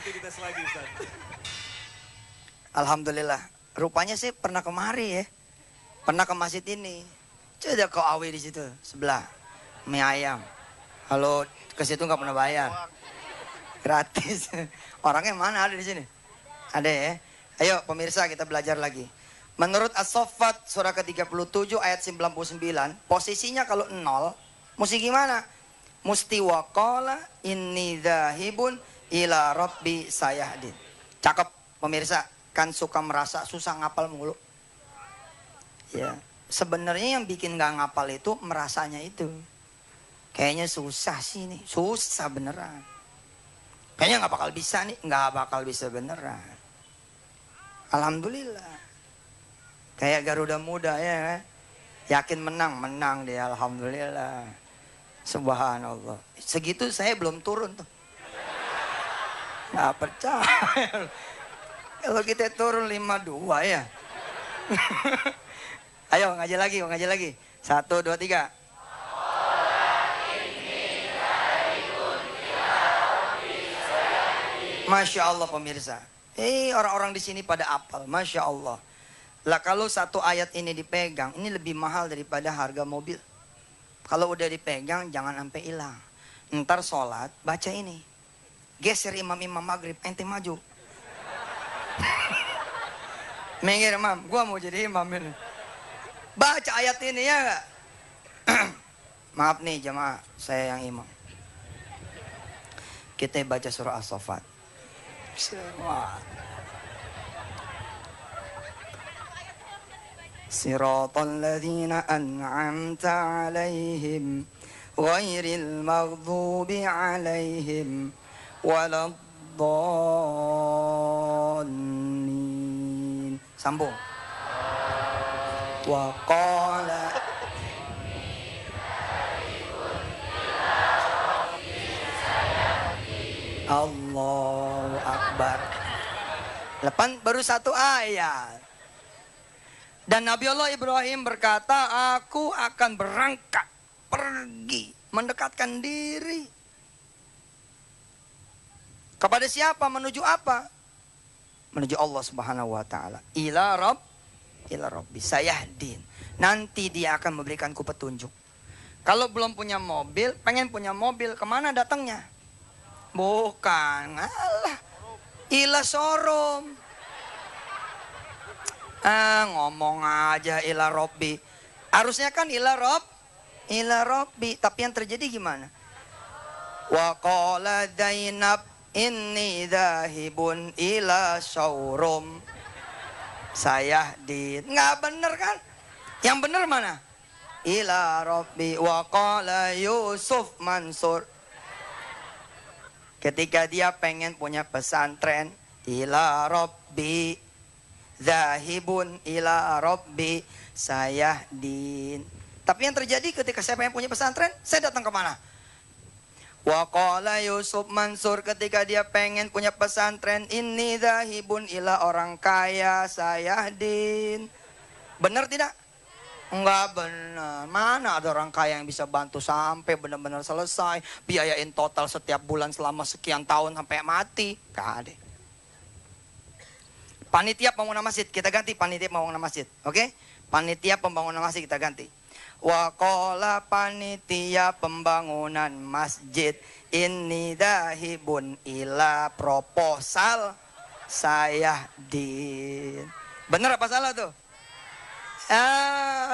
Nanti dites lagi Ustaz. Alhamdulillah. Rupanya sih pernah kemari ya. Pernah ke masjid ini. Coba ke Awi di situ sebelah. Mie ayam. Halo, ke situ nggak pernah bayar. Gratis. Orangnya mana ada di sini? Ada ya. Ayo pemirsa kita belajar lagi. Menurut As-Saffat surah ke-37 ayat 99, posisinya kalau 0, mesti gimana? Musti waqala inni dzahibun ila rabbi sayahdin. Cakep pemirsa, kan suka merasa susah ngapal mulu. Ya, sebenarnya yang bikin nggak ngapal itu merasanya itu. Kayaknya susah sih nih, susah beneran. Kayaknya nggak bakal bisa nih, nggak bakal bisa beneran. Alhamdulillah. Kayak Garuda Muda ya kan? Yakin menang dia, alhamdulillah. Subhanallah. Segitu saya belum turun tuh. Nggak percaya. Kalau kita turun 52 ya. Ayo ngaji lagi. 1, 2, 3. Masya Allah pemirsa. Orang-orang di sini pada apal. Masya Allah. Lah kalau satu ayat ini dipegang, ini lebih mahal daripada harga mobil. Kalau udah dipegang jangan sampai hilang. Ntar sholat baca ini. Geser imam maghrib, ente maju. Minggir imam, gua mau jadi imam ini. Baca ayat ini ya gak? Maaf nih jemaah, saya yang imam. Kita baca surah As-Saffat. Siratal ladzina an'amta 'alaihim ghairil maghdubi 'alaihim waladdallin. Sambung. Wa qala Allahu Akbar. Lepas baru satu ayat. Dan Nabi Allah Ibrahim berkata, aku akan berangkat, pergi, mendekatkan diri. Kepada siapa? Menuju apa? Menuju Allah Subhanahu wa taala. Ila Rabbi sayahdin. Nanti dia akan memberikanku petunjuk. Kalau belum punya mobil, pengen punya mobil, kemana datangnya? Bukan, alah, ila showroom. Ngomong aja ila Rabbi. Harusnya kan ila Rabbi. Tapi yang terjadi gimana? Wa qala Zainab inni dzahibun ila showroom sayahdin. Nggak bener kan? Yang bener mana? Ila Rabbi. Wa qala Yusuf Mansur. Ketika dia pengen punya pesantren, ila Rabbi zahibun ila Rabbi sayahdin. Tapi yang terjadi ketika saya pengen punya pesantren, saya datang kemana? Wa qala Yusuf Mansur, ketika dia pengen punya pesantren, inni zahibun ila orang kaya sayahdin. Benar tidak? Enggak benar. Mana ada orang kaya yang bisa bantu sampai benar-benar selesai, biayain total setiap bulan selama sekian tahun sampai mati? Enggak ada. Panitia pembangunan masjid, kita ganti panitia pembangunan masjid. Oke? Panitia pembangunan masjid kita ganti. Wa qala panitia pembangunan masjid inni dzahibun ila proposal sayahdin. Benar apa salah tuh?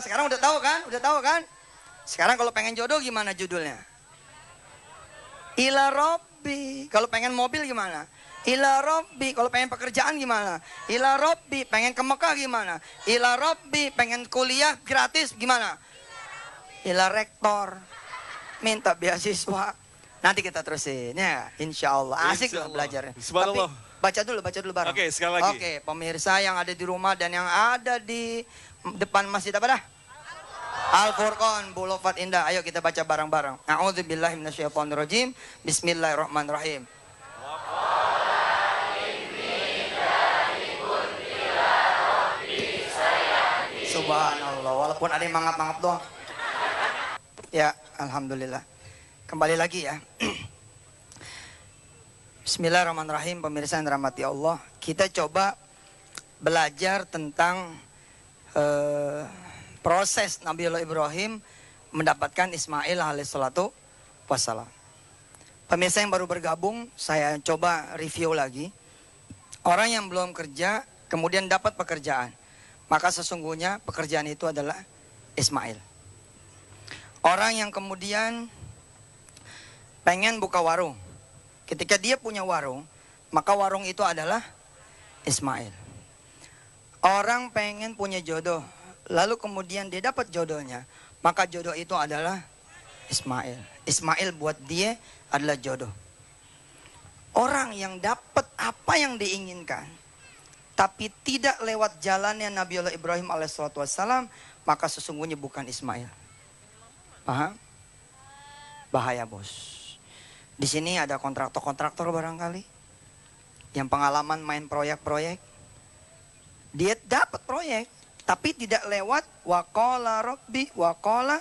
Sekarang udah tahu kan? Sekarang kalau pengen jodoh gimana judulnya? Ila Rabbi. Kalau pengen mobil gimana? Ila Rabbi. Kalau pengen pekerjaan gimana? Ila Rabbi. Pengen ke Mekah gimana? Ila Rabbi. Pengen kuliah gratis gimana? Ila rektor. Minta beasiswa. Nanti kita terusin ya. Insya Allah. Asik lah belajarnya. Tapi baca dulu bareng. Oke, sekali lagi. Oke, pemirsa yang ada di rumah dan yang ada di depan masjid apa dah? Al-Furqan, Boulevard Indah. Ayo kita baca bareng-bareng. A'udzubillahi minasyaitonirrajim. Bismillahirrahmanirrahim. Subhanallah, walaupun ada yang mangap-mangap doang. Ya, alhamdulillah. Kembali lagi ya. Bismillahirrahmanirrahim, pemirsa yang dirahmati Allah. Kita coba belajar tentang proses Nabiullah Ibrahim mendapatkan Ismail alaihissalatu wassalam. Pemirsa yang baru bergabung, saya coba review lagi. Orang yang belum kerja, kemudian dapat pekerjaan, maka sesungguhnya pekerjaan itu adalah Ismail. Orang yang kemudian pengen buka warung, ketika dia punya warung, maka warung itu adalah Ismail. Orang pengen punya jodoh, lalu kemudian dia dapat jodohnya, maka jodoh itu adalah Ismail. Ismail buat dia adalah jodoh. Orang yang dapat apa yang diinginkan, tapi tidak lewat jalannya Nabiullah Ibrahim alaihissalam, maka sesungguhnya bukan Ismail. Paham? Bahaya, bos. Di sini ada kontraktor barangkali yang pengalaman main proyek-proyek. Dia dapat proyek, tapi tidak lewat waqala rabbi waqala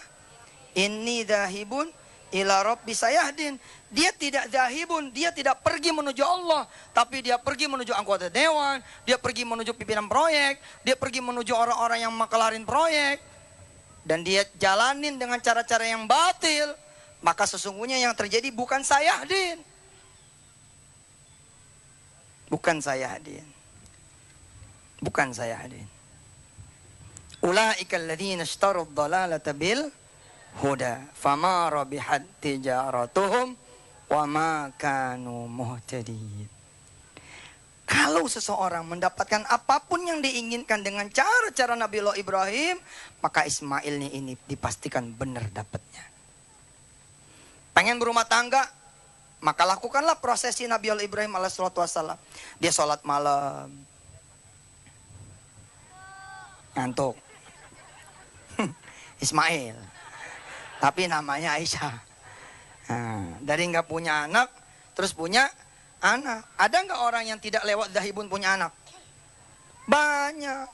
inni dzahibun ila rabbi sayahdin. Dia tidak dzahibun, dia tidak pergi menuju Allah, tapi dia pergi menuju anggota dewan, dia pergi menuju pimpinan proyek, dia pergi menuju orang-orang yang makelarin proyek, dan dia jalanin dengan cara-cara yang batil. Maka sesungguhnya yang terjadi bukan sayahdin. Bukan sayahdin. Bukan sayahdin. Ulaika alladzina ishtaru ad-dhalalata bil huda fama rabihat tijaratuhum wa ma kanu muhtadin. Kalau seseorang mendapatkan apapun yang diinginkan dengan cara-cara Nabiullah Ibrahim, maka Ismail ini dipastikan benar dapatnya. Pengen berumah tangga, maka lakukanlah prosesi Nabiullah Ibrahim alaihissalam. Dia sholat malam, ngantuk. Ismail, tapi namanya Aisyah. Nah, dari nggak punya anak, terus punya anak. Ada nggak orang yang tidak lewat dahibun punya anak? Banyak.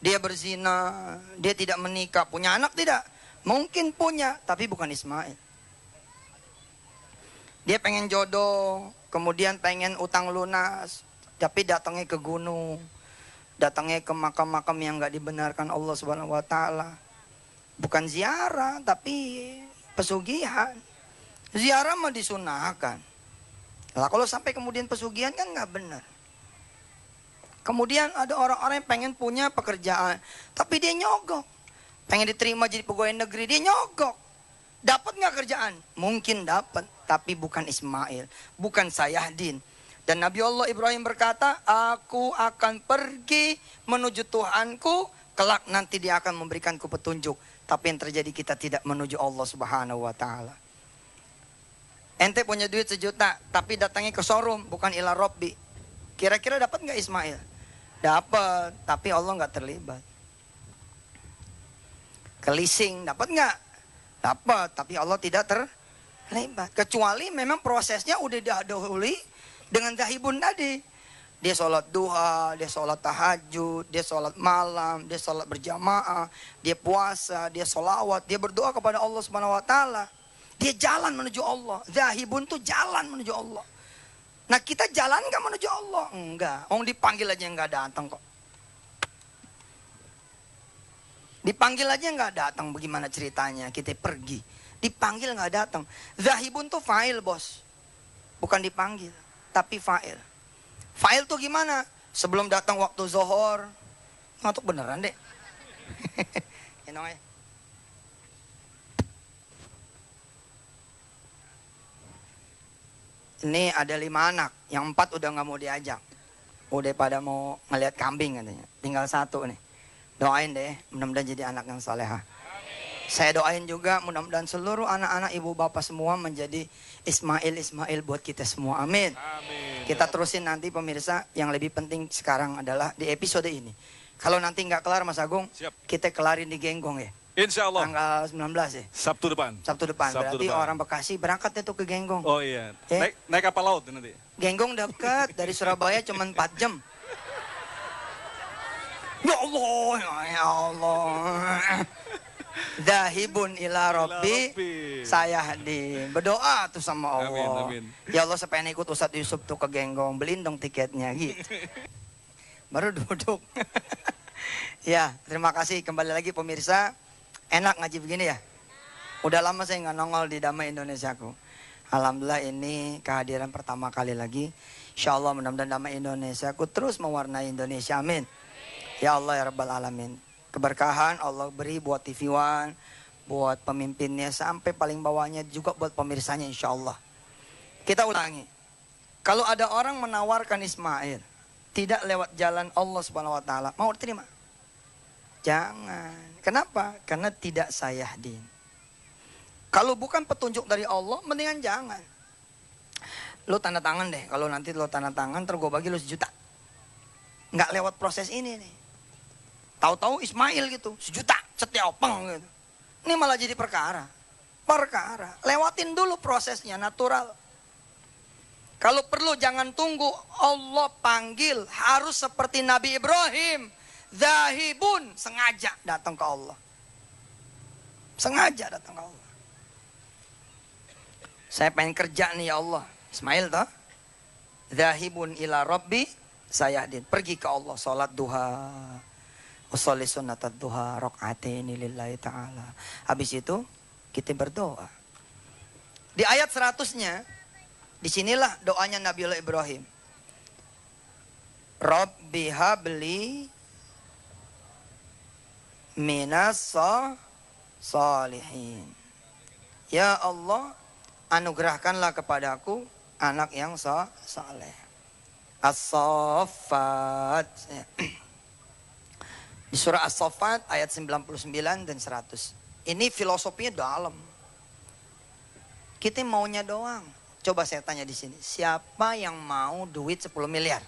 Dia berzina, dia tidak menikah, punya anak tidak? Mungkin punya, tapi bukan Ismail. Dia pengen jodoh, kemudian pengen utang lunas, tapi datangnya ke gunung, datangnya ke makam-makam yang nggak dibenarkan Allah Subhanahu Wa Taala. Bukan ziarah, tapi pesugihan. Ziarah mah disunahkan. Lah kalau sampai kemudian pesugihan kan nggak benar. Kemudian ada orang-orang yang pengen punya pekerjaan, tapi dia nyogok. Pengen diterima jadi pegawai negeri, dia nyogok. Dapat nggak kerjaan? Mungkin dapat, tapi bukan Ismail, bukan sayahdin. Dan Nabi Allah Ibrahim berkata, aku akan pergi menuju Tuhanku, kelak nanti dia akan memberikanku petunjuk. Tapi yang terjadi kita tidak menuju Allah Subhanahu Wa Taala. Ente punya duit 1 juta, tapi datangnya ke showroom, bukan ila Robbi. Kira-kira dapat nggak Ismail? Dapat, tapi Allah nggak terlibat. Ke leasing, dapat nggak? Dapat, tapi Allah tidak terlibat. Kecuali memang prosesnya udah didahului dengan dahibun tadi. Dia sholat duha, dia sholat tahajud, dia sholat malam, dia sholat berjamaah, dia puasa, dia sholawat, dia berdoa kepada Allah Subhanahu Wa Taala. Dia jalan menuju Allah. Dahibun tuh jalan menuju Allah. Nah kita jalan nggak menuju Allah? Enggak. Orang dipanggil aja nggak datang kok. Dipanggil aja nggak datang, bagaimana ceritanya? Kita pergi, dipanggil nggak datang. Zahibun tuh fa'il, bos, bukan dipanggil, tapi fa'il. Fa'il tuh gimana? Sebelum datang waktu zuhur, ngantuk beneran deh. Ini ada 5 anak, yang 4 udah nggak mau diajak, udah pada mau ngeliat kambing katanya. Tinggal 1 nih. Doain deh, mudah-mudahan jadi anak yang salehah. Saya doain juga mudah-mudahan seluruh anak-anak ibu bapak semua menjadi Ismail buat kita semua. Amin. Amin. Kita terusin nanti pemirsa. Yang lebih penting sekarang adalah di episode ini. Kalau nanti nggak kelar Mas Agung, siap, kita kelarin di Genggong ya. Insya Allah. Tanggal 19 ya. Sabtu depan. Berarti depan. Orang Bekasi berangkatnya tuh ke Genggong. Oh iya. Naik kapal laut nanti. Genggong dekat dari Surabaya cuma 4 jam. Ya Allah, ya Allah. Dahibun ila Robbi Rabbi. saya di berdoa tuh sama Allah. Amin, amin. Ya Allah, saya pengen ikut Ustadz Yusuf tuh ke Genggong, beliin dong tiketnya gitu. Baru duduk. Ya, terima kasih kembali lagi pemirsa. Enak ngaji begini ya. Udah lama saya nggak nongol di Damai Indonesiaku. Alhamdulillah ini kehadiran pertama kali lagi. Insya Allah mudah-mudahan Damai Indonesiaku terus mewarnai Indonesia. Amin. Ya Allah ya Rabbal Alamin. Keberkahan Allah beri buat TV One, buat pemimpinnya sampai paling bawahnya juga buat pemirsanya insya Allah. Kita ulangi. Kalau ada orang menawarkan Ismail tidak lewat jalan Allah Subhanahu Wa Taala, mau terima? Jangan. Kenapa? Karena tidak saya din. Kalau bukan petunjuk dari Allah, mendingan jangan. Lo tanda tangan deh. Kalau nanti lo tanda tangan, terus gue bagi lo 1 juta. Nggak lewat proses ini nih. Tahu-tahu Ismail gitu, 1 juta, setiap peng gitu. Ini malah jadi perkara. Perkara. Lewatin dulu prosesnya, natural. Kalau perlu jangan tunggu Allah panggil. Harus seperti Nabi Ibrahim. Zahibun, sengaja datang ke Allah. Sengaja datang ke Allah. Saya pengen kerja nih ya Allah. Ismail toh. Zahibun ila Rabbi sayahdin. Pergi ke Allah, sholat duha. Usolli sunnatat duha rakaataini lillahi ta'ala. Habis itu kita berdoa. Di ayat 100-nya, disinilah doanya Nabiullah Ibrahim. Rabbi habli minas salihin. Ya Allah, anugerahkanlah kepadaku anak yang saleh. As-Saffat. Di surah As-Saffat ayat 99 dan 100. Ini filosofinya dalam. Kita maunya doang. Coba saya tanya di sini, siapa yang mau duit 10 miliar?